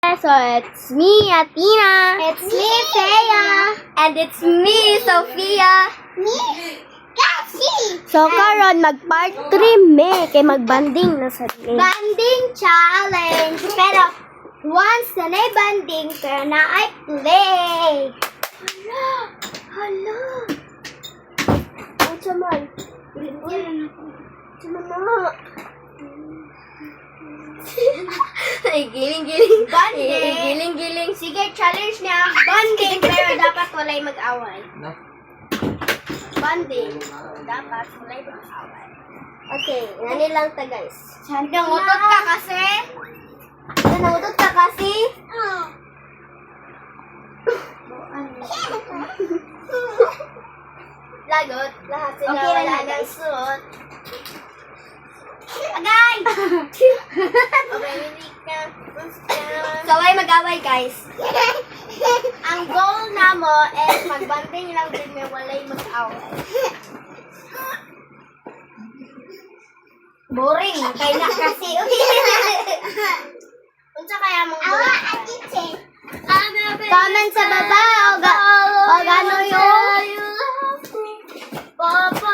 So it's me, Athena. It's me, Thea. And it's me, Sophia. Me, Cassie. So karon mag-part 3 me kay magbanding na sa day. Banding challenge. Pero once na banding, pero na I play. Hala. Ang saman. Ay, giling-giling. Banding. Giling-giling. Sige, challenge niya. Banding, pero dapat walay mag-away. Banding. Dapat walay mag-away. Okay, nani lang ta guys. Nangutot ka kasi? Nanautot ka kasi? Lagot. Lahat sila Okay, wala wala ng guys. suot. Agay! Okay, hindi ka. Saway mag-away, guys. Ang goal na mo is magbanding lang din may walay mag-away. Boring. Kaya na kasi. Unsa kaya mong bulat? Comment sa baba o gano yung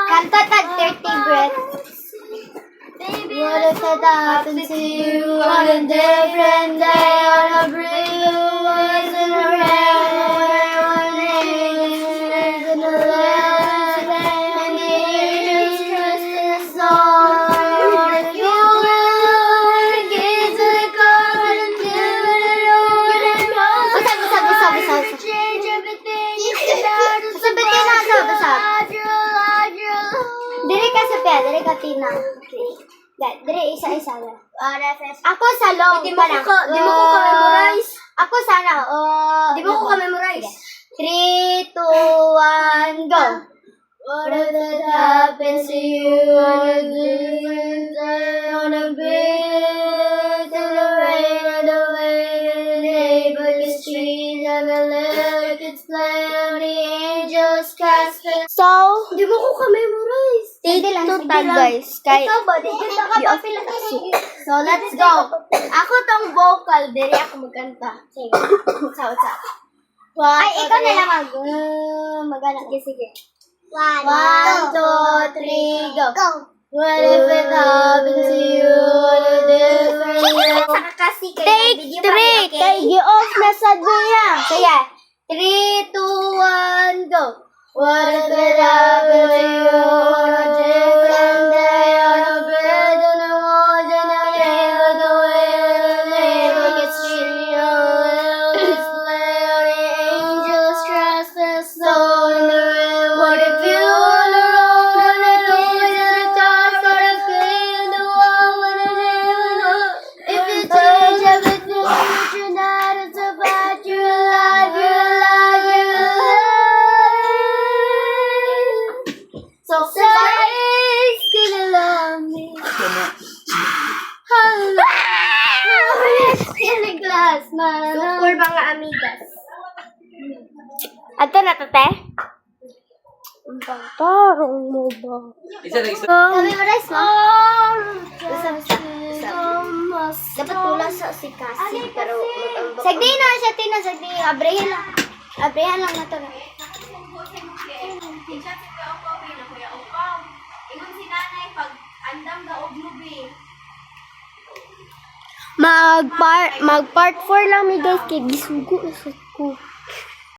kanta tag 30 breaths. What if it happened to you on a different day on a blue was in a red in a last day and you just trust the song if you will get to the car and do it over and over change everything Diri ka sa pia, diri ka tina. Diri isa-isa na. Ako sa long. Di mo ko ka-memorize. Ako sana. Di mo ko ka-memorize. 3, 2, 1, go. What if it happens to you on a different day, on a bridge, in the rain, and the wind, neighbor's trees, and the lyrics play, and the angels cast spells. So, Di mo ko ka-memorize. take two tag guys. Kay Ikaw ba? Di ka kapapila kasi. So, let's go. Ako tong vocal. Diri ako magkanta. Sige. Sa. Ay, ikaw na lang mag-ano. Sige. 1, 2, 3, go. What if it happens to you on a different day? Saka kasi kayo take 3 kay gi-off na sa duya. Kaya, 3, 2, 1, go. What if it happened to you on a different day, on a bed, in the woods, in the rain, with the wind, and the neighbor gets cheating, always play on the angels, trust and soul in the rain. What if you all alone, and the keys in the dark, sort of in the wall, when the neighbor if you change everything, but you're not, it's about your life, your life, your life. So Christ gonna love me. Hello. In glass, man. For mga amigas. Ato na to, te? Ang tarong mo ba? Memorize mo? Basta. Dapat tulas sa si Cassie, pero sagdi na siya, Tina, sagdi. Abrehan lang na to. Mag part 4 lang mi guys kay gisugo na sa ko.